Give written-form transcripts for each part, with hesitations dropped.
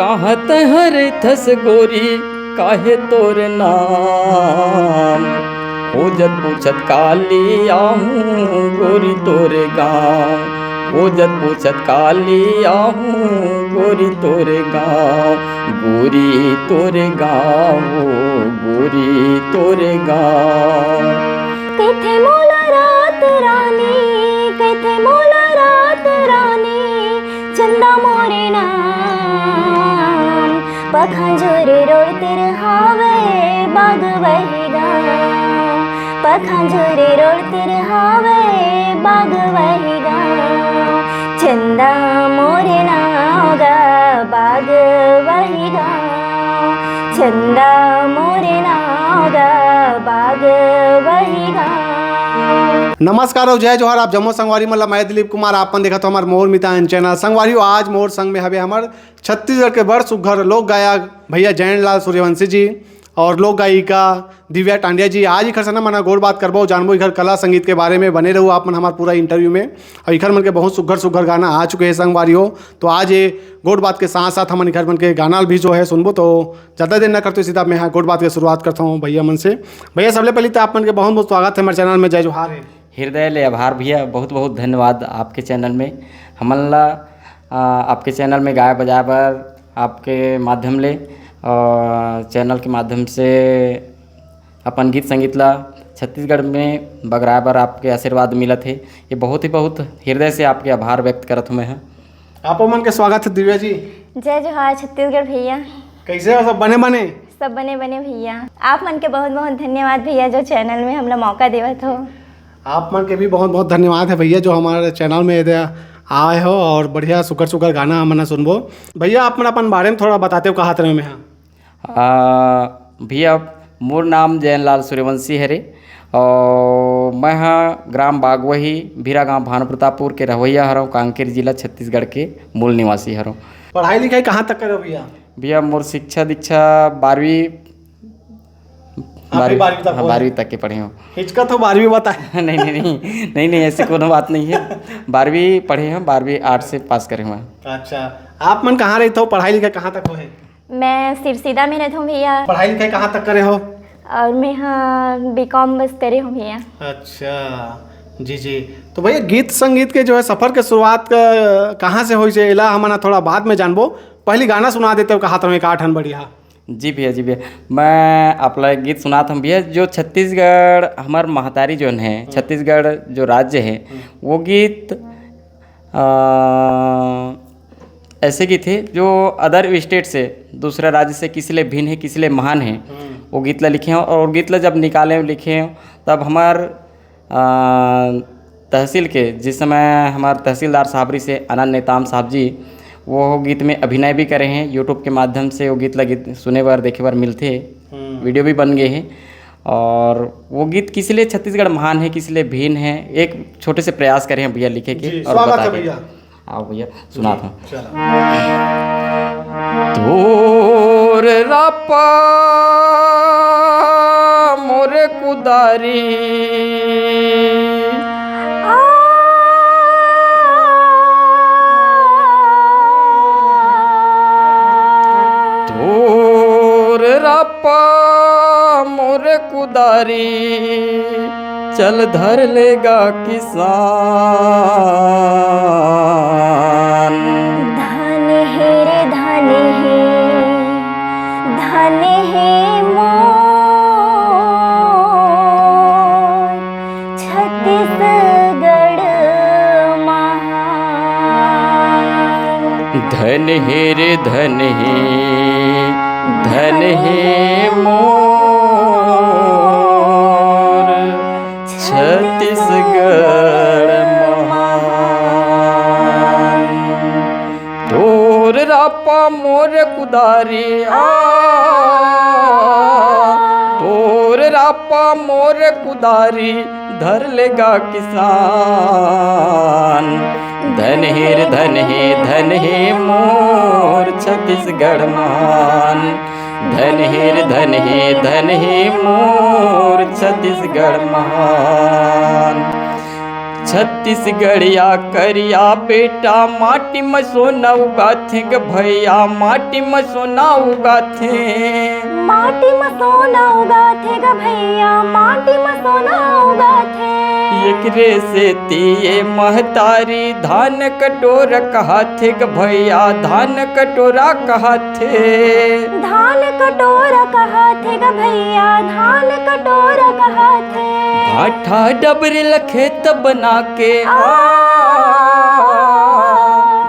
कहत हरे थस गोरी काहे तोर नाम। खोजत पूछत काली आहूँ गोरी तोरे गाँव। खोजत पूछत काली आहूँ गोरी तोरे गाँव। गोरी तोरे गाँव गोरी तोरे गाँव। कैथे मोला रात रानी, कैथे मोला रात रानी, चंदा मोरे नाम। पखांजोरे रोड़ते रहावे बाग वही गाँव। पखांजोरे रोड़ते रहावे बाग वही गाँव। चंदा मोरे नाव गा बाग वही गाँव। चंदा मोरे नाव गा बाग वही गाँव। नमस्कार और जय जोहार। आप जम्मू संगवारी मतलब मैं दिलीप कुमार आपन देखा तो हमारे मोर मितान चैनल संगवारी। आज मोर संग में हवे हमारे छत्तीसगढ़ के बड़ सुघर लोक गायक भैया जयंत लाल सूर्यवंशी जी और लोक गायिका दिव्या टांडिया जी। आज ही खरसना मना गोड़ बात करबो जानबो इधर कला संगीत के बारे में। बने रहो आप मन हमारे पूरा इंटरव्यू में। और इधर मन के बहुत सुघर सुघर गाना आ चुके हैं संगवारी हो। तो आज ये गोड़ बात के साथ साथ हम इधर मन के गाना भी जो है सुनबो। तो ज़्यादा देर ना करते सीधा मैं यहाँ गोड़ बात की शुरुआत करता हूँ भैया मन से। भैया सबसे पहले तो आप मन के बहुत बहुत स्वागत है हमारे चैनल में। जय जोहार है। हृदय ले आभार भैया, बहुत बहुत धन्यवाद आपके चैनल में हमन ला आपके चैनल में गाय बजाए बर आपके माध्यम ले और चैनल के माध्यम से अपन गीत संगीत ला छत्तीसगढ़ में बगराए बर आपके आशीर्वाद मिलत है। ये बहुत ही बहुत हृदय से आपके आभार व्यक्त करत हूँ मैं। आप मन के स्वागत है दिव्या जी। जय जोहार छत्तीसगढ़ भैया। कैसे हो सब बने बने? सब बने बने भैया। आप मन के बहुत बहुत धन्यवाद भैया जो चैनल में हमला मौका देवत हो। आप मन के भी बहुत बहुत धन्यवाद है भैया जो हमारे चैनल में आए हो और बढ़िया सुकर सुकर गाना हमने सुनबो। भैया आप मन अपन बारे में थोड़ा बताते हो कहाँ तरह में है? भैया मोर नाम जयंत लाल सूर्यवंशी हरे और मैं हाँ ग्राम बागवही भीरा गांव भानुप्रतापपुर के रहोइया हरों। कांकेर जिला छत्तीसगढ़ के मूल निवासी हरों। पढ़ाई लिखाई कहाँ तक करे भैया? भैया मोर शिक्षा दीक्षा 12वीं तक के पढ़े हूँ। हिचका तो 12वीं बताए। नहीं ऐसी कोनो बात नहीं है। 12वीं पढ़े हैं, 12वीं आर्ट से पास करे हुए। अच्छा आप मन कहाँ रहते हो? पढ़ाई लिखाई कहाँ तक हो है? मैं सिरसीदा में रहता हूँ भैया। पढ़ाई लिखाई कहाँ तक करे हो? और मैं हाँ बीकॉम बस करे हूँ भैया। अच्छा जी। तो भैया गीत संगीत के जो है सफ़र के शुरुआत कहाँ से हुई से इला हम थोड़ा बाद में जानबो। पहली गाना सुना देते हो कहा था मैं काठन बढ़िया। जी भैया मैं आपला गीत सुनाता हूँ भैया। जो छत्तीसगढ़ हमार महतारी जो है छत्तीसगढ़ जो राज्य है वो गीत ऐसे गीत है जो अदर स्टेट से दूसरा राज्य से किसी लिए भिन्न है किसी लिए महान है वो गीत ला लिखे हैं। और गीत ला जब निकाले लिखे हैं तब हमार तहसील के जिस समय हमारे तहसीलदार साहबरी से आनंद नेताम साहब जी वो गीत में अभिनय भी करे हैं। यूट्यूब के माध्यम से वो गीत सुने बार देखे बार मिलते हैं, वीडियो भी बन गए हैं। और वो गीत किस लिए छत्तीसगढ़ महान है किस लिए भिन्न है एक छोटे से प्रयास करे हैं भैया लिखे के और बता भैया। आओ भैया सुनाता हूँ। तोर रापा मोरे कुदारी मोरे कुदारी चल धर लेगा किसान। धन है रे धन है मोर छत्तीसगढ़ महान। धन है रे धन है मोर छत्तीसगढ़ महान। तोर रापा मोर कुदारी तोर रापा मोर कुदारी धर लेगा किसान। धन है मोर छत्तीसगढ़ महान। धन है मोर छत्तीसगढ़ महान। छत्तीसगढ़िया करिया बेटा माटी में सोना उगाथे ग भैया माटी में सोना उगाथे माटी में सोना उगाथे ग भैया माटी में सोना उगाथे एकरे से तिये महतारी धान कटोरा कहाथे ग भैया धान कटोरा कहाथे धान कटोरा कहाथे ग भैया धान कटोरा कहाथे भाठा डबरिल खेत बना के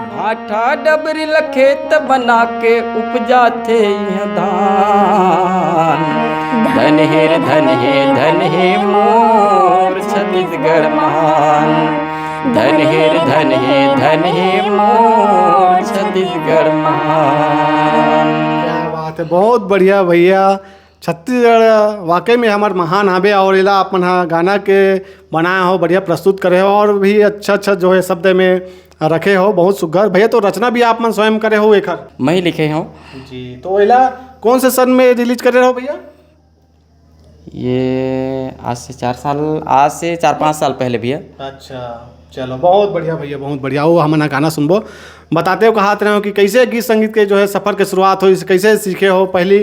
भाठा डबरिल खेत बना के उपजाते यह धान धन हे मोर छत्तीसगढ़ महान धन हे मोर छत्तीसगढ़ महान। क्या बात है, बहुत बढ़िया भैया। छत्तीसगढ़ वाकई में हमार महान हवे और इला अपन हा गाना के बनाया हो, बढ़िया प्रस्तुत करे हो और भी अच्छा जो है शब्द में रखे हो, बहुत सुघर भैया। तो रचना भी आप मन स्वयं करे हो एकर? मैं ही लिखे हूँ जी। तो इला कौन से सन में रिलीज करे हो भैया? ये आज से 4-5 साल पहले भैया। अच्छा, चलो बहुत बढ़िया भैया, बहुत बढ़िया। वो हम गाना सुनबो। बताते हो कहा रहे हो कि कैसे गीत संगीत के जो है सफ़र के शुरुआत हुई, कैसे सीखे हो, पहली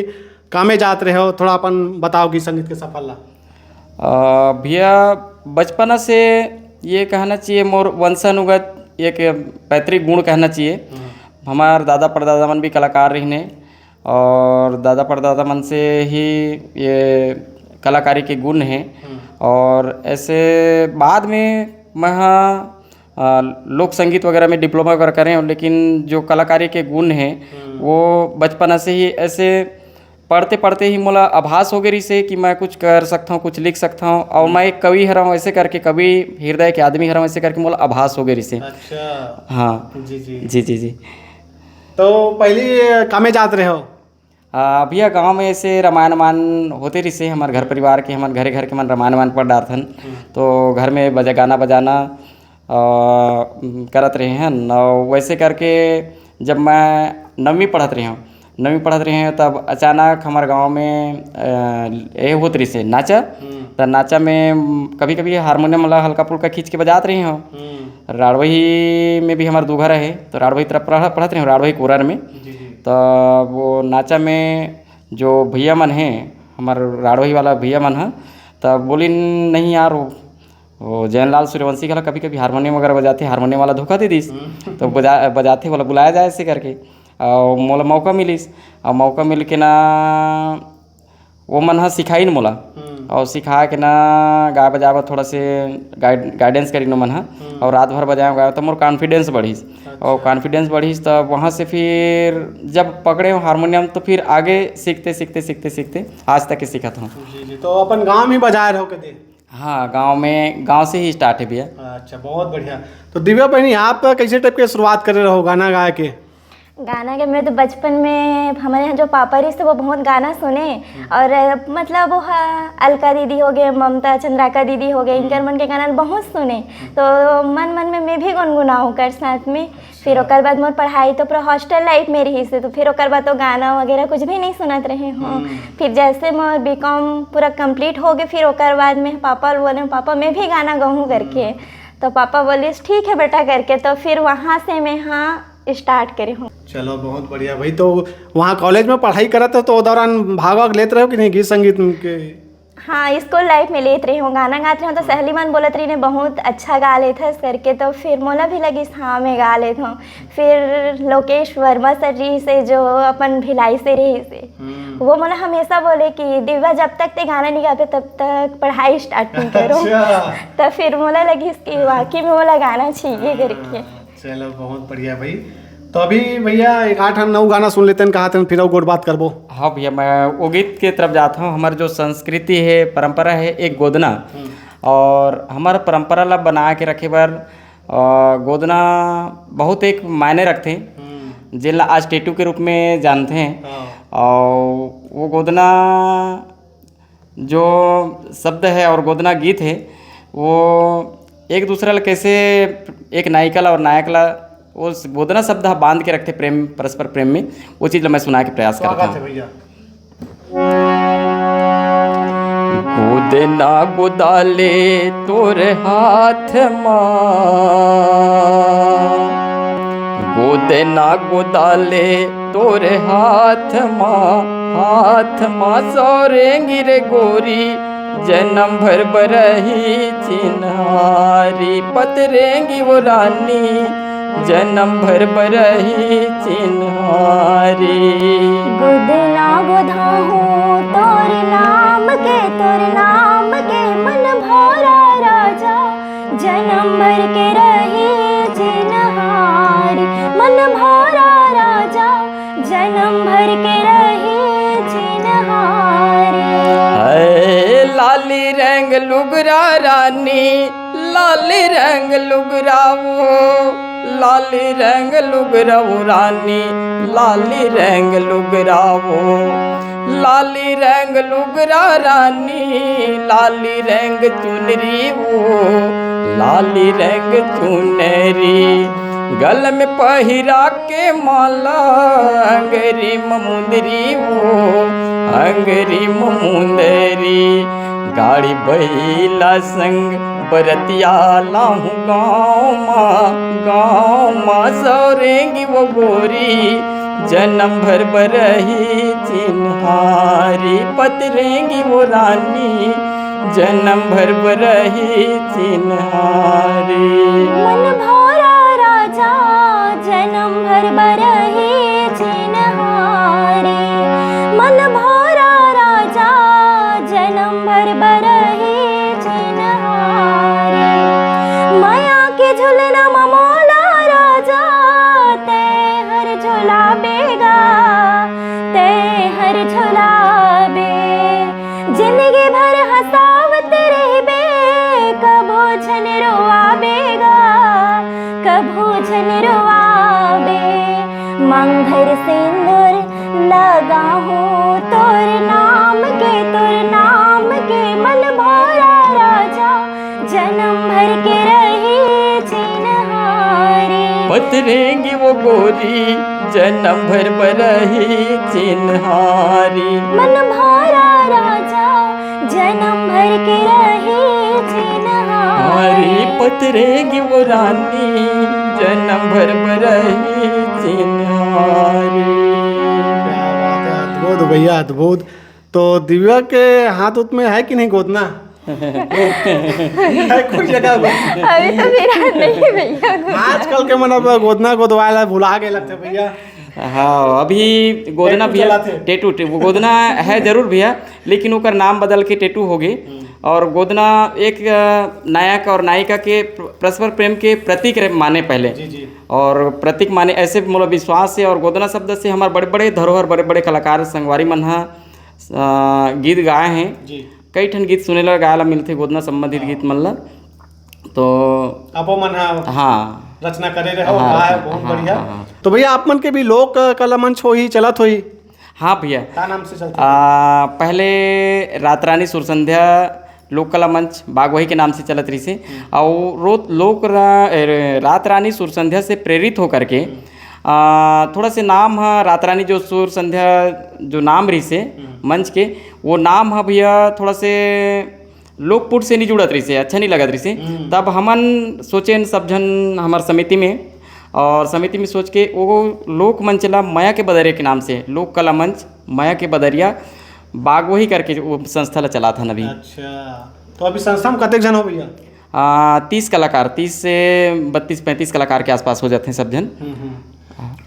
कामे जाते रहे हो, थोड़ा अपन बताओ गीत संगीत के सफर ला। भैया बचपना से ये कहना चाहिए मोर वंशानुगत एक पैतृक गुण कहना चाहिए। हमार दादा परदादा मन भी कलाकार रहने और दादा परदादा मन से ही ये कलाकारी के गुण हैं। और ऐसे बाद में मैं लोक संगीत वगैरह में डिप्लोमा वगैरह करें, लेकिन जो कलाकारी के गुण हैं वो बचपना से ही ऐसे पढ़ते पढ़ते ही मोला आभास हो गई से कि मैं कुछ कर सकता हूँ, कुछ लिख सकता हूँ और मैं एक कवि हरा हूँ, ऐसे करके कवि हृदय के आदमी हरा हूँ, ऐसे करके मोला आभास हो गई से। अच्छा, हाँ जी जी जी जी जी। तो पहली कामे जाते रहे हो? भैया गांव में ऐसे रामायण होते रही से, हमारे घर परिवार के हमारे घर के मन रामायण पढ़ डालथन, तो घर में गाना बजाना करत रहे हैं न। वैसे करके जब मैं 9वीं पढ़त रहे हैं तब अचानक हमारे गांव में ये होत रही से नाचा। तो नाचा में कभी कभी हारमोनियम वाला हल्का फुल्का खींच के बजाते रही हूँ। राड़वही में भी हमारे 2 घर है, तो राड़वही तरफ पढ़त रही हूँ, राड़वही कोरर में। तो वो नाचा में जो भैया मन हैं, हमारे राड़वही वाला भैया मन है, तब बोली नहीं यार वो जयनलाल सूर्यवंशी का कभी कभी हारमोनियम वगैरह बजाते, हारमोनियम वाला धोखा दे दीस, तो बजाते वाला बुलाया जाए ऐसे करके। और मोला मौका मिलिस और मौका मिल के ना वो मन हा सिखाई न मोला और सिखा के ना गाय बजावा थोड़ा से गाइडेंस करी न मन हा और रात भर बजाया गाया तो मोर कॉन्फिडेंस बढ़ीस। और कॉन्फिडेंस बढ़ीस तब वहाँ से फिर जब पकड़े हारमोनियम तो फिर आगे सीखते आज तक सीखा था। तो अपन गाँव में बजाए रहो कभी? हाँ, गांव से ही स्टार्ट है भैया। अच्छा, बहुत बढ़िया। तो दिव्या बहनी आप कैसे टाइप के शुरुआत करे रहो गाना गाए के? गाना के मैं तो बचपन में हमारे यहाँ जो पापा रही थे वो बहुत गाना सुने और मतलब वो अलका दीदी हो गए, ममता चंद्राका दीदी हो गए, इनकर मन के गाना बहुत सुने, तो मन में मैं भी गुनगुनाऊँ कर साथ में। फिर ओकर बाद मोर पढ़ाई तो पूरा हॉस्टल लाइफ में रही से, तो फिर ओकर बाद तो गाना वगैरह कुछ भी नहीं सुनत रहे हूँ। फिर जैसे मोर बीकॉम पूरा कंप्लीट हो गए, फिर ओकर बाद में पापा बोले पापा मैं भी गाना गाऊँ करके, तो पापा बोले ठीक है बेटा करके, तो फिर वहाँ से मैं स्टार्ट करे हूँ। चलो बहुत बढ़िया भाई। तो वहाँ कॉलेज में पढ़ाई करत हो तो दौरान भाग लेते रहो कि नहीं गीत संगीत के? हाँ, स्कूल लाइफ में लेते रही हूँ, गाना गाते रही हूँ, तो सहेली मन बोलत रही ने बहुत अच्छा गा लेते है करके, तो फिर मोला भी लगी हाँ मैं गा लेता हूँ। फिर लोकेश वर्मा सर जी से जो अपन भिलाई से रही से, वो मोला हमेशा बोले कि दिव्या जब तक ते गाना नहीं गाते तब तक पढ़ाई स्टार्ट नहीं करो। तो फिर मोला लगी कि वाकई में मोला गाना चाहिए करके। चलो बहुत बढ़िया भाई। तो अभी भैया 8-9 गाना सुन लेते हैं, कहा थे फिर और बात करबो। हाँ भैया, मैं वो गीत के तरफ जाता हूँ। हमारी जो संस्कृति है, परंपरा है एक गोदना, और हमारा परंपरा ला बना के रखे बार गोदना बहुत एक मायने रखते हैं, जिला आज टेटू के रूप में जानते हैं। और वो गोदना जो शब्द है और गोदना गीत है वो एक दूसरे ला कैसे एक नायिका ला और नायक ला उस गोदना शब्द बांध के रखते प्रेम, परस्पर प्रेम में, वो चीज़ मैं सुना के प्रयास करता हूँ। कूदे ना गोदाले तोर हाथ माँ, गोदे ना गोदाले तोर हाथ माँ सौरेंगी रे गोरी जन्म भर बरही चिन्हारी, पतरेंगी वो रानी जन्म भर बरही चिन्हारी। गोदना गोधाहू तोर नाम के मन भरा राजा जन्म भर के रही चिन्हारी, मन भरा राजा जन्म भर के रही चिन्हारी। लाली रंग लुगरा रानी लाली रंग लुगरावो, लाली रंग लुगरावो रानी लाली रंग लुगरावो, लाली रंग लुगरा रानी लाली रंग चुनरी वो, लाली रंग चुनरी गल में पहिरा के माला अंगरी मुंदरी वो, अंगरी मुंदरी गाड़ी बैला संग बरतिया लाहूँ गाँव माँ सौरेंगी वो गोरी जन्म भर बरही चिन्हारी, पतरेंगी वो रानी जन्म भर बरही चिन्हारी। मन भरा राजा जन्म भर बरही चिन्हारी, मन भरा राजा जन्म भर बरही चिन्हारी। माया के झुलना ममोला राजा ते हर झुला बेगा, ते हर झुला बे जिंदगी भर हंसावत रहबे, कभो झन रोआबेगा, कभो झन रोआबे। मंगर सिंदूर लगाहूँ तोर नाम के मन भरा राजा जन्म भर के रही चिन्हारी, पतरेंगी वो गोरी जन्म भर बरही चिन्हारी। मन भरा राजा जन्म भर के रही चिन्हारी, पतरेंगी वो रानी जन्म भर बरही चिन्हारी। क्या बात है, अद्भुत भैया अद्भुत। तो दिव्या के हाथ उत में है कि नहीं गोदना? है कोई जगह में? अभी तो मेरा नहीं भैया। आजकल के मन गोदना गोदवाला भुला गए लगते भैया। हाँ अभी गोदना टेटू भैया चलाते। टेटू गोदना है जरूर भैया, लेकिन ओकर नाम बदल के टेटू हो गई। और गोदना एक नायक और नायिका के परस्पर प्रेम के प्रतीक माने पहले, जी। और प्रतीक माने ऐसे मतलब विश्वास से। और गोदना शब्द से हमारे बड़े बड़े धरोहर बड़े बड़े कलाकार संगवारी मन गीत गाए हैं जी। कई ठन गीत सुने ला गाए ला मिलते गोदना संबंधित गीत मन ला। तो अपो मन हाँ रचना करे रहे हो, हाँ, है बहुत हाँ, बढ़िया। हाँ। तो भैया आप मन के भी लोक कला मंच हो ही चलत होई, हाँ भैया। क्या नाम से चलता? पहले रात रानी सुर संध्या लोक कला मंच बागवही के नाम से चलत रही से। और रात रानी सुर संध्या से प्रेरित होकर के थोड़ा से नाम है रात रानी जो सुर संध्या जो नाम रही से मंच के, वो नाम है भैया थोड़ा से लोकपुट से नहीं जुड़त रही से, अच्छा नहीं लगत रही से। तब हमन सोचे सब जन हमार समिति में, और समिति में सोच के वो लोक मंच ला माया के बदरिया के नाम से लोक कला मंच माया के बदरिया बागवही करके वो संस्था ला चला था अभी। अच्छा, तो अभी संस्था में कतेक जन हो भैया? 30 कलाकार, 30 से 32-35 कलाकार के आसपास हो जाते हैं सब जन।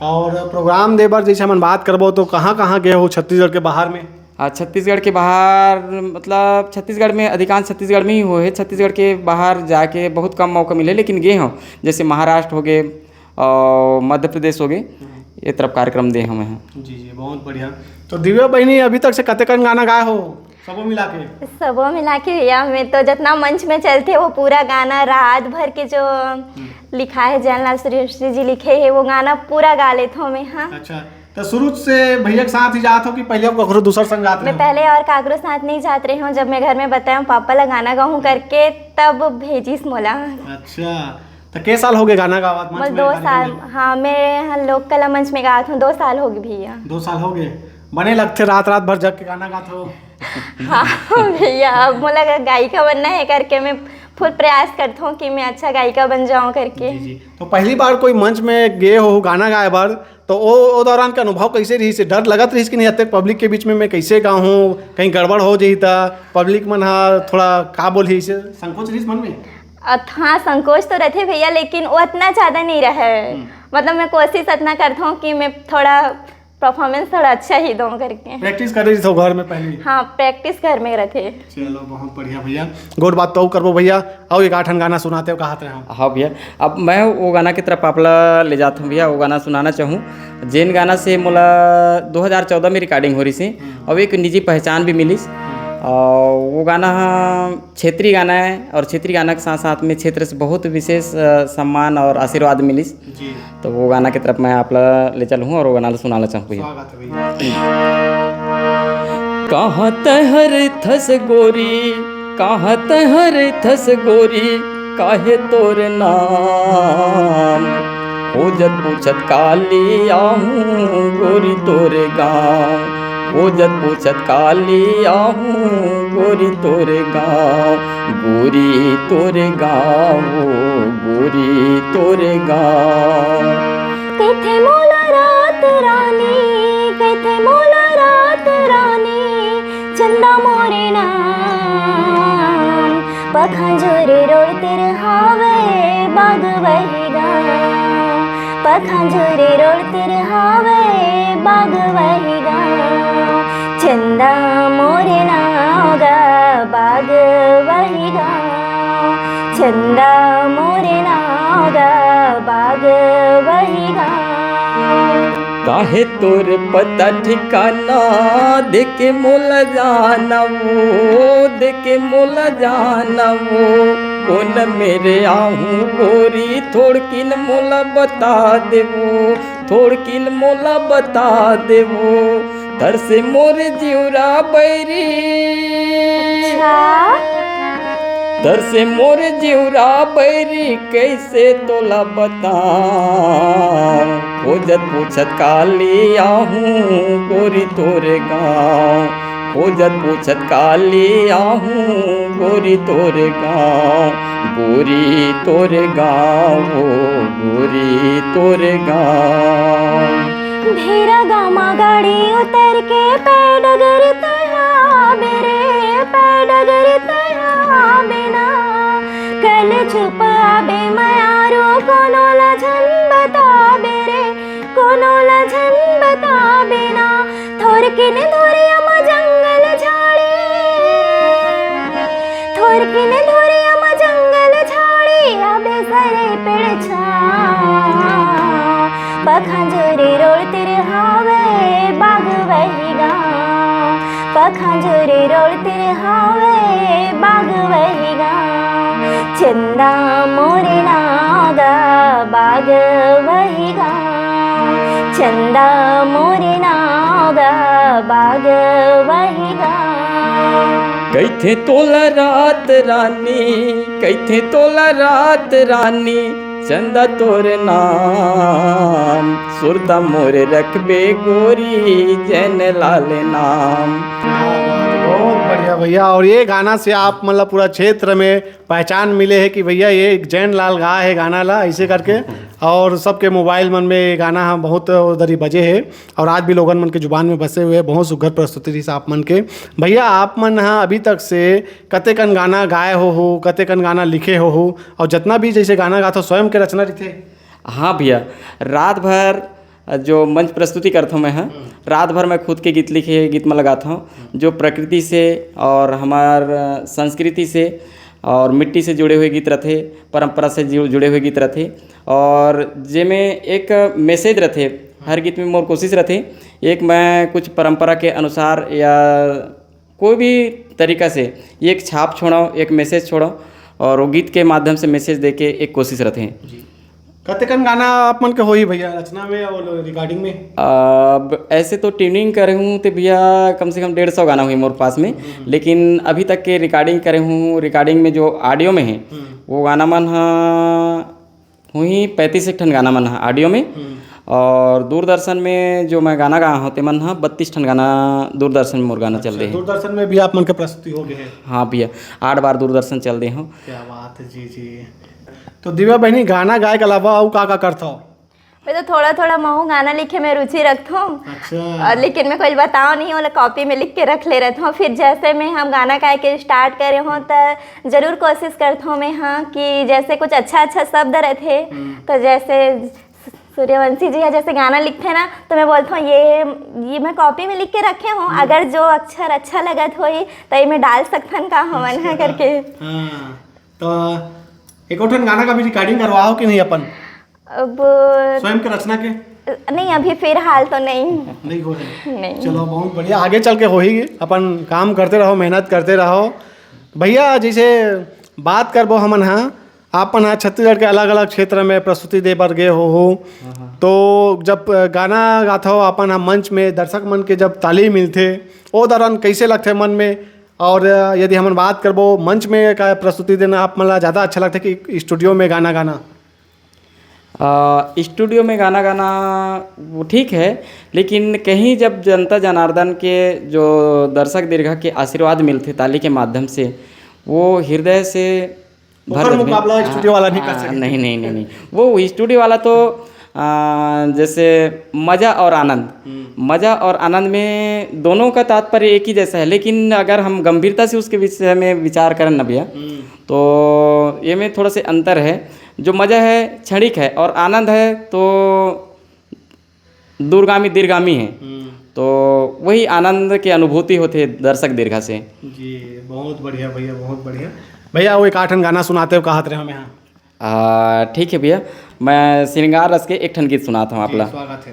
और प्रोग्राम दे बार जैसे हम बात करबो तो कहाँ कहाँ गए हो छत्तीसगढ़ के बाहर में? छत्तीसगढ़ के बाहर मतलब छत्तीसगढ़ में अधिकांश छत्तीसगढ़ में ही हुए हैं। छत्तीसगढ़ के बाहर जाके बहुत कम मौका मिले, लेकिन गए हों जैसे महाराष्ट्र हो गए और मध्य प्रदेश हो गए, ये तरफ कार्यक्रम दे हमें हैं। जी बहुत बढ़िया। तो दिव्या बहनी अभी तक से कतेकन गाना गाए हो सबो मिला के? सबो मिला के भैया मैं तो जितना मंच में चलते वो पूरा गाना रात भर के जो लिखा है जयलाल सूर्यवंशी जी लिखे है वो गाना पूरा गा लेता हूँ मैं। हाँ अच्छा, तो शुरू से भैया के साथ ही जात हो कि पहले आप कखरो दूसर संग गाते मैं हो? पहले और काकरो साथ नहीं जात रही हूँ। जब मैं घर में बताया पापा ला गाना गाऊँ करके तब भेजीस मोला। अच्छा, तो के साल हो गए गाना गावत मंच बस में? 2 साल। हाँ मैं लोक कला मंच में गात हूँ 2 साल हो गए भैया। 2 साल हो गए। बने लगते रात रात भर जग के गाना गाते हो। हाँ भैया, अब मोला गायिका बनना है करके मैं फुल प्रयास करता हूँ कि मैं अच्छा गायिका बन जाऊँ करके। जी। तो पहली बार कोई मंच में गए हो गाना गाए बार, तो वो दौरान का अनुभव कैसे रही से? डर लगत रही कि नहीं अतक पब्लिक के बीच में मैं कैसे गाऊँ, कहीं गड़बड़ हो जाई था पब्लिक मन थोड़ा का बोली से संकोच रही मन में? हाँ संकोच तो रहते भैया, लेकिन वो इतना ज़्यादा नहीं रहे। मतलब मैं कोशिश इतना करता हूँ कि मैं थोड़ा परफॉर्मेंस थोड़ा अच्छा ही दूँ करके। प्रैक्टिस कर रही थी घर में पहले? हाँ प्रैक्टिस घर में रहते। चलो बहुत बढ़िया भैया, गोड बात तो करबो भैया। और एक आठन गाना सुनाते हो कहा थे? हाँ भैया, अब मैं वो गाना की तरफ आपला ले जाता हूँ भैया। वो गाना सुनाना चाहूँ जिन गाना से मोला 2014 में रिकॉर्डिंग हो रही थी और एक निजी पहचान भी मिली। और वो गाना क्षेत्रीय गाना है और क्षेत्रीय गाना के साथ साथ में क्षेत्र से बहुत विशेष सम्मान और आशीर्वाद मिली जी। तो वो गाना की तरफ मैं आप ले चलूँ और वो गाना सुनाना चाहूँ भैया। कहाँ तहर थस गोरी, कहाँ तहर थस गोरी, काहे तोर नाम, खोजत पूछत काली आहूँ गोरी तोरे गाँव, खोजत पूछत काली आहूँ गोरी तोरे गाँव, गोरी तोरे गाँव, गोरी तोरे गाँव। कैथे मोला रात रानी, कैथे मोला रात रानी, चंदा मोरे नाम, पखांजोरे रोड़ते रहावे बाग वही गाँव, पखांजोरे रोड़ते रहावे बाग वही गाँव, चंदा मोरे नाव गा बाग वही गाँव, चंदा मोरे नाव गा बाग वही गाँव। काहे तोर पता ठिकाना देखे मोला जाना वो, देखे मोला जाना वो, कौन मेरे आहूँ गोरी थोड़किन मोला बता देवो, थोड़किन मोला बता देवो, तर से मोरे जिउरा बैरी, तर से मोरे जिउरा बैरी, कैसे तोला बताऊं, खोजत पूछत काली आहूँ गोरी तोरे गाँव, खोजत पूछत काली आहूँ गोरी तोरे गाँव, गोरी तोरे गाँव, गोरी तोरे गाँव। भेरा गामा गाड़ी उतर के पैडगर तया बेरे, पैडगर तया बिना, कल छुपा बे मयारो कोनो लझन बता बेरे, कोनो लझन बता बिना, थोर किन धोरियम जंगल झाड़ी, थोर किन धोरियम जंगल झाड़ी, अबे सरे पेड़ छा, पखांजोरे रोड़ते रहावे बाग वही गाँव, पखांजोरे रोड़ते रहावे बाग वही गाँव, चंदा मोरे नागा बाग वही गाँव, चंदा मोरे नागा बाग वही गाँव। कैथे तोला रात रानी, कैथे तोला रात रानी, चंदा तोरे नाम, सुरता मोरे रखबे गोरी जैन लाल नाम। बहुत बढ़िया भैया। और ये गाना से आप मतलब पूरा क्षेत्र में पहचान मिले है कि भैया ये जैन लाल गा है गाना ला ऐसे करके, और सबके मोबाइल मन में ये गाना हम बहुत उधर ही बजे है और आज भी लोगन मन के जुबान में बसे हुए। बहुत सुघर प्रस्तुति रही आप मन के भैया। आप मन हाँ अभी तक से कतेकन गाना गाए हो, कतेकन गाना लिखे हो, और जितना भी जैसे गाना गाते हो स्वयं के रचना रही थे? हाँ भैया, रात भर जो मंच प्रस्तुति करता हूँ मैं, हाँ रात भर मैं खुद के गीत लिखे गीत में लगाता हूँ जो प्रकृति से और हमार संस्कृति से और मिट्टी से जुड़े हुए गीत रहते, परंपरा से जुड़े हुए गीत रहते, और जिसमें एक मैसेज रहते हर गीत में। मोर कोशिश रहती एक मैं कुछ परंपरा के अनुसार या कोई भी तरीका से एक छाप छोड़ो, एक मैसेज छोड़ो, और वो गीत के माध्यम से मैसेज दे के एक कोशिश रहते हैं। कतेकन गाना आप मन के हो ही भैया रचना में और रिकॉर्डिंग में? अब ऐसे तो ट्यूनिंग करे हूँ तो भैया कम से कम 150 गाना हुई मोर पास में, लेकिन अभी तक के रिकॉर्डिंग करे हूँ। रिकॉर्डिंग में जो ऑडियो में है वो गाना मन हुई 35 ठन गाना मन है ऑडियो में, और दूरदर्शन में जो मैं गाना गाया हूँ तेमन हाँ 32 ठन गाना दूरदर्शन में मोर गाना चल रहे हैं। दूरदर्शन में भी आप मन के प्रस्तुति हो गए हैं? हाँ भैया 8 बार दूरदर्शन चल रहे हूँ। क्या बात है जी जी। तो दिव्या बहनी गाना गाए के अलावा और का करता हो? मैं तो थोड़ा थोड़ा महू गाना लिखे में रुचि रखता हूँ। अच्छा। और लेकिन मैं कोई बताओ नहीं वाला कॉपी में लिख के रख ले रहता हूँ। फिर जैसे मैं हम गाना गाए के स्टार्ट करे हूँ तो ज़रूर कोशिश करता हूँ मैं हाँ कि जैसे कुछ अच्छा शब्द रहते तो जैसे सूर्यवंशी जी है जैसे गाना लिखते हैं ना तो मैं बोलता हूँ ये मैं कॉपी में लिख के रखे हूँ, अगर जो अक्षर अच्छा लगत हो तो ये मैं डाल सकथन का हमन है करके। हाँ तो एक और गाना का भी रिकॉर्डिंग करवाओ कि नहीं अपन? अब स्वयं के रचना के नहीं, अभी फिलहाल तो नहीं हो रहे। नहीं। चलो बहुत बढ़िया, आगे चल के हो ही अपन काम करते रहो, मेहनत करते रहो। भैया जैसे बात करबो हमन हाँ आपन हाँ छत्तीसगढ़ के अलग अलग क्षेत्र में प्रस्तुति दे पर गए हो तो जब गाना गाता हो अपन हाँ मंच में दर्शक मन के जब ताली मिलते वो दौरान कैसे लगते मन में? और यदि हम बात करबो मंच में का प्रस्तुति देना आप मतलब ज़्यादा अच्छा लगता है कि स्टूडियो में गाना गाना? स्टूडियो में गाना गाना वो ठीक है, लेकिन कहीं जब जनता जनार्दन के जो दर्शक दीर्घा के आशीर्वाद मिलते ताली के माध्यम से वो हृदय से भर मुकाबला स्टूडियो वाला नहीं कर सकते। नहीं वो स्टूडियो वाला तो जैसे मज़ा और आनंद में दोनों का तात्पर्य एक ही जैसा है, लेकिन अगर हम गंभीरता से उसके विषय में विचार करें ना भैया तो ये में थोड़ा से अंतर है। जो मज़ा है क्षणिक है और आनंद है तो दीर्घगामी है, तो वही आनंद की अनुभूति होती है दर्शक दीर्घा से। जी बहुत बढ़िया भैया, बहुत बढ़िया भैया। वो एक आठन गाना सुनाते हो कहत रहे हम यहाँ? ठीक है भैया, मैं श्रृंगार रस के एक ठन गीत सुनाता हूँ आपला। स्वागत है।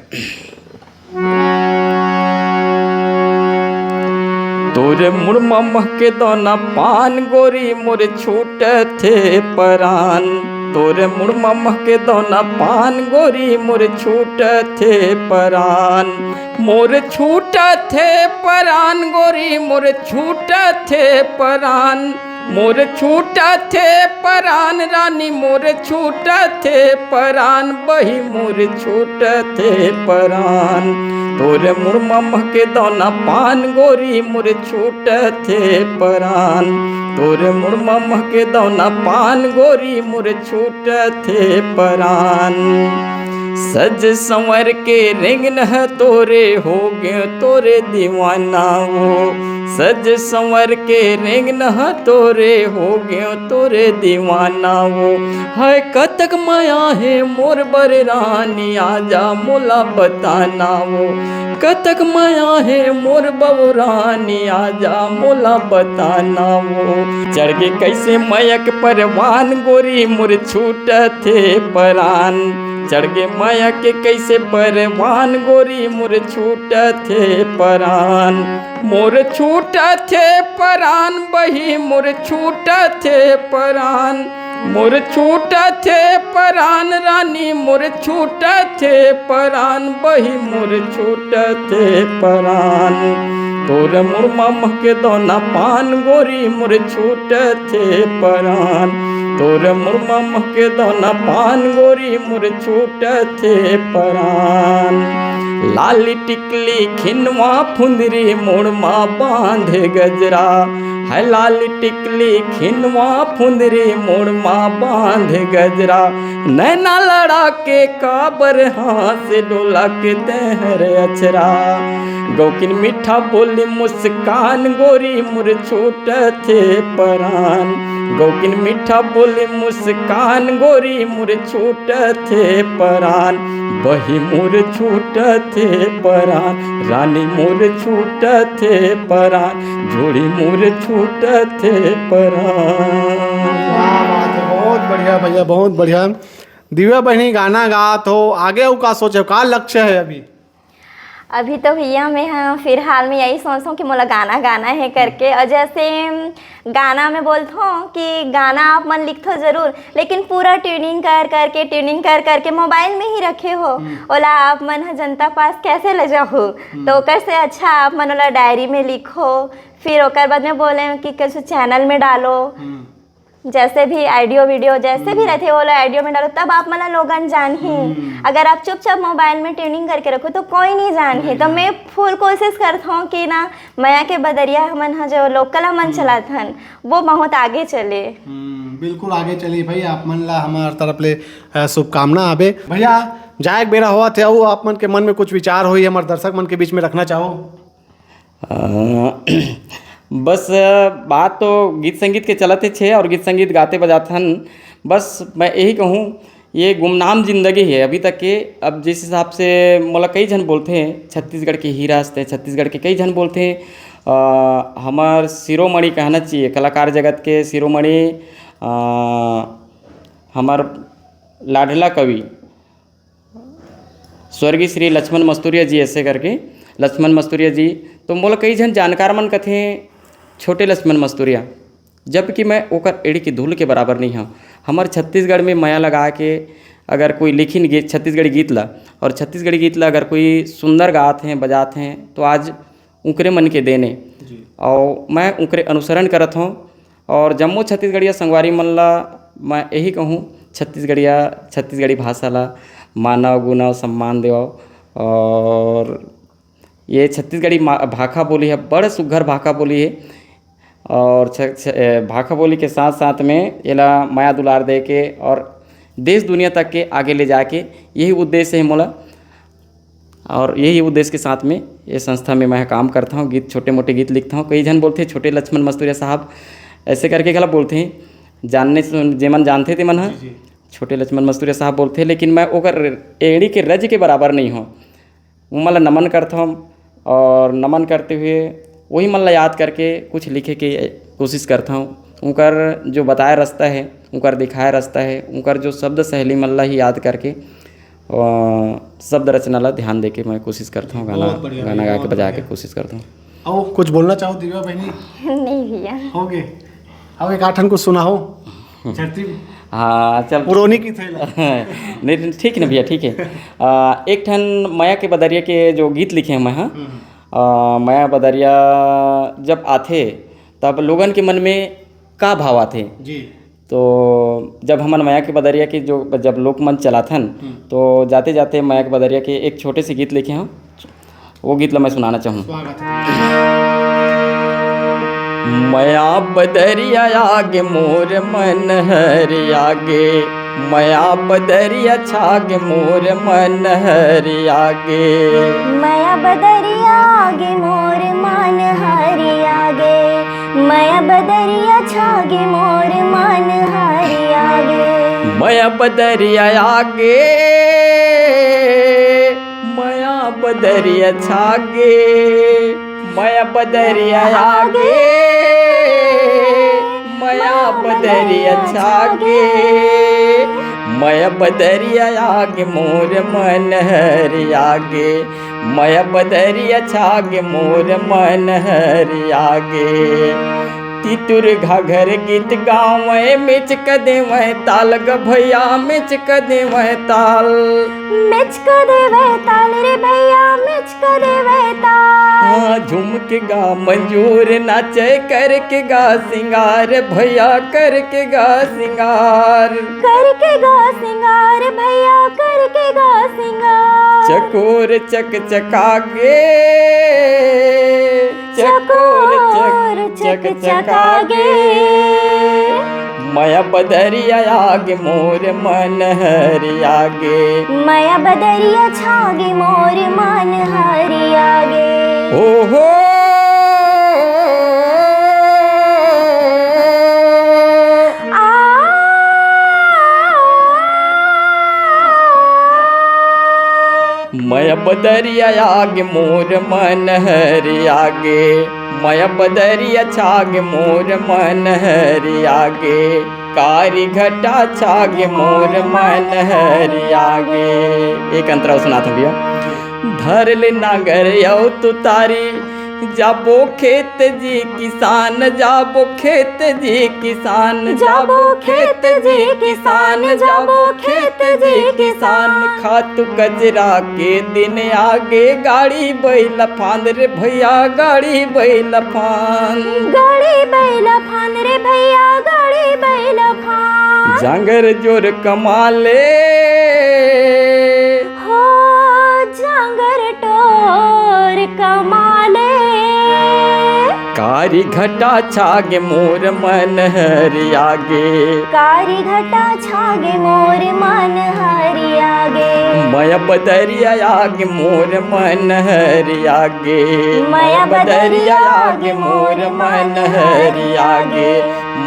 तोरे मुड़मा महके दोना पान गोरी मोरे छूट थे परान, तोरे मुड़मा महके दोना पान गोरी मोरे छूट थे परान, मोरे छूट थे परान गोरी मोरे छूट थे परान, मोरे छूटा थे परान रानी मोरे छूटा थे परान, बही मोरे छूटा थे परान, तोरे मुड़मा महके दोना पान गोरी मोरे छूटा थे परान, तोरे मुड़मा महके दोना पान गोरी मोरे छूटा थे परान, सज संवर के रेंगन है तोरे हो गए तोरे दीवाना वो, सज संवर के रेंगन है तोरे हो गए तोरे दीवाना वो, है कतक माया है मोर बर रानी आजा मोला बताना वो, कतक माया है मोर बबू रानी आजा मोला बताना वो, चढ़ के कैसे मयक परवान गोरी मोर छूट थे परान, चढ़ गे माया के कैसे परवान गोरी मोर छूट थे परान, मोर छूट थे परान बही मोर छूट थे परान, मोर छूट थे परान रानी मोर छूट थे परान, बही मोर छूट थे परान, तोर मुड़मा महके दोना पान गोरी मोर छूट थे परान, तोर मुड़मा महके दोना पान गोरी मोर छूट थे परान, लाली टिकली खिनवा फुंदरी मुड़मा बांधे गजरा, है लाली टिकली खिनवा फुंदरी मुड़मा बांधे गजरा, नैना लड़ा के काबर हाथ से डोला के तहर अचरा, गौकिन मीठा बोली मुस्कान गोरी मोर छूट थे परान, गौकिन मीठा बोली मुस्कान गोरी मोर छूट थे परान, बही मोर छूट थे परान रानी मोर छूट थे परान, जोड़ी मोर छूट थे परान। बहुत बढ़िया भैया, बहुत बढ़िया। दिव्या बहनी गाना गात हो, आगे वो का सोचे, का लक्ष्य है अभी? अभी तो भैया मैं हाँ फिलहाल में यही सोच हूँ कि मोला गाना गाना है करके, और जैसे गाना में बोलता हूँ कि गाना आप मन लिखते हो ज़रूर, लेकिन पूरा ट्यूनिंग कर करके मोबाइल में ही रखे हो, ओला आप मन जनता पास कैसे ले जाओ, तो ओकर से अच्छा आप मन ओला डायरी में लिखो, फिर ओकर बाद में बोले कि कैसे चैनल में डालो, जैसे भी ऑडियो वीडियो जैसे भी रहते वो लोग ऑडियो में डालो तब आप मतलब लोगन जान ही। अगर आप चुपचाप मोबाइल में ट्यूनिंग करके रखो तो कोई नहीं जान ही। तो मैं फुल कोशिश करता हूँ कि ना मया के बदरिया हमन जो लोकल हमन चलात हन वो बहुत आगे चले। बिल्कुल आगे चली भाई। आप मन ला हमार तरफ ले शुभकामना आबे। भैया जाए बेरा हुआ थे वो आप मन के मन में कुछ विचार हो हमारे दर्शक मन के बीच में रखना चाहो? बस बात तो गीत संगीत के चलते छे और गीत संगीत गाते बजाते हन। बस मैं यही कहूँ ये गुमनाम जिंदगी है अभी तक के। अब जिस हिसाब से मोला कई जन बोलते हैं छत्तीसगढ़ के हीरा हस्ते, छत्तीसगढ़ के कई जन बोलते हैं हमार शिरोमणि कहना चाहिए, कलाकार जगत के शिरोमणि हमार लाडला कवि स्वर्गीय श्री लक्ष्मण मस्तूरिया जी ऐसे करके लक्ष्मण मस्तूरिया जी। तो मोला कई जन जानकार मन कथे छोटे लक्ष्मण मस्तूरिया, जबकि मैं ओकर एड़ी की धूल के बराबर नहीं हूँ। हमार छत्तीसगढ़ में माया लगा के अगर कोई लिखिन गीत छत्तीसगढ़ी गीत ला और छत्तीसगढ़ी गीत ला अगर कोई सुंदर गाते हैं बजाते हैं तो आज उनकरे मन के देने और मैं उनकरे अनुसरण करत हूँ। और जम्मू छत्तीसगढ़िया संगवारी मन ला मैं यही कहूँ छत्तीसगढ़ी भाषा ला मानव गुनाव सम्मान देव। और ये छत्तीसगढ़ी भाखा बोली है, बड़ा सुघर भाखा बोली है। और भाखा बोली के साथ साथ में एला माया दुलार दे के और देश दुनिया तक के आगे ले जाके यही उद्देश्य है मोला। और यही उद्देश्य के साथ में ये संस्था में मैं काम करता हूँ, गीत छोटे मोटे गीत लिखता हूँ। कई जन बोलते हैं छोटे लक्ष्मण मस्तूरिया साहब ऐसे करके गला बोलते हैं, जानने जेमन जानते थे मन छोटे लक्ष्मण मस्तूरिया साहब बोलते हैं, लेकिन मैं ओकर एड़ी के रज के बराबर नहीं हूँ। वो मला नमन करता हूँ और नमन करते हुए वही मन ला याद करके कुछ लिखे की कोशिश करता हूँ। उनकर जो बताया रास्ता है, उनकर दिखाया रास्ता है, उनकर जो शब्द सहेली मन ला ही याद करके शब्द रचना ला ध्यान दे के मैं कोशिश करता हूँ, गाना गा के बजा के कोशिश करता हूँ। और कुछ बोलना चाहो दिव्या बहनी? नहीं भैया होगे अब एक आठन कुछ सुना हो छठी। हाँ चल पुरोनी की थे नहीं ठीक है ना भैया, ठीक है। एक ठन माया के बदरिया के जो गीत लिखे हैं मैं, हाँ माया बदरिया जब आते तब लोगन के मन में का भाव आते जी। तो जब हमन माया के बदरिया के जो जब लोकमंच चलाथन तो जाते जाते माया के बदरिया के एक छोटे से गीत लिखे हैं, वो गीत ला मैं सुनाना चाहूँ। माया बदरिया आगे मोर मन हरि आगे, माया बदरिया छागे मोर मन हरि आगे, माया बदरिया आगे मोर मन हरि आगे, माया बदरिया छागे मोर मन हरि आगे, माया बदरिया आगे, माया बदरिया छागे, माया बदरिया आगे, माया बदरिया छागे, माया बदरिया आगे मोर मन हरि आगे, माया बदरिया छागे मोर मन हरि आगे। तितुर घाघर गीत गावे मिच कदेवे ताल ग भैया मिच कदेवे ताल, मिच कदेवे ताल रे भैया मिच कदेवे ताल, झूम के गा मंजूर नाचे करके गा सिंगार भैया करके गा सिंगार, करके गा सिंगार भैया करके गा सिंगार, चकोर चक चकागे, चकोर चक चकागे, माया बदरिया आगे मोर मन हरि आगे, माया बदरिया छागे मोर मन हरि आगे। ओहो माया बदरिया आगे मोर मन हरि आगे, माया बदरिया छागे मोर मन हरि आगे, कारी घटा छागे मोर मन हरि आगे। एक अंतरा सुना था भैया। धर ले नागर यौ तू तारी जाबो खेत जी किसान, जाबो खेत जी किसान, जाबो खेत जी किसान, जाबो खेत जी किसान। खातु कजरा के दिन आगे, गाड़ी बैल फांद रे भैया, गाड़ी बैल फांद। गाड़ी बैल फांद रे भैया, गाड़ी बैल फांद। जांगर जोर कमाले हो जांगर टोर कमाले। कारी घटा छागे मोर मन हरियागे, कारी घटा छागे मोर मन हरियागे। मय बदरिया आगे मोर मन हरियागे, मय बदरिया आगे मोर मन हरियागे,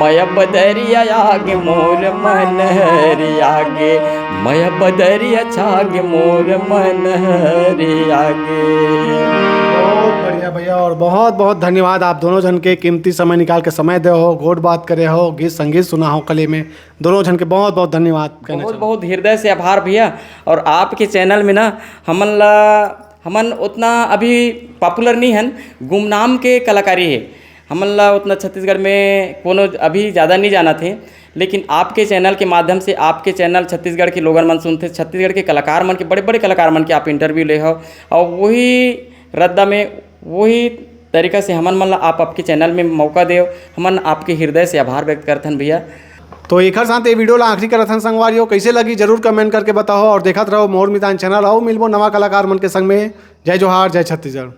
मय बदरिया आगे मोर मन हरियागे, मय बदरिया छागे मोर मन हरियागे। बहुत बढ़िया भैया, और बहुत बहुत धन्यवाद आप दोनों जन के कीमती समय निकाल के समय दे हो, गोड बात करे हो, गीत संगीत सुना हो कले में। दोनों जन के बहुत बहुत धन्यवाद कहना बहुत बहुत हृदय से आभार भैया। और आपके चैनल में ना हमन उतना अभी पॉपुलर नहीं हन, गुमनाम के कलाकारी है, हमन ला उतना छत्तीसगढ़ में कोनो अभी ज़्यादा नहीं जाना थे, लेकिन आपके चैनल के माध्यम से, आपके चैनल छत्तीसगढ़ के लोगन मन सुनते, छत्तीसगढ़ के कलाकार मन के, बड़े बड़े कलाकार मन के आप इंटरव्यू ले हो, और वही रद्दा में वही तरीका से हमन मन ला आप आपके चैनल में मौका दे, हमन आपके हृदय से आभार व्यक्त करते हैं भैया। तो एक साथ ये वीडियो ला आखिरी करत हन संगवारियों, कैसे लगी जरूर कमेंट करके बताओ, और देखत रहो मोर मितान चैनल, आओ मिलबो नवा कलाकार मन के संग में। जय जोहार, जय छत्तीसगढ़।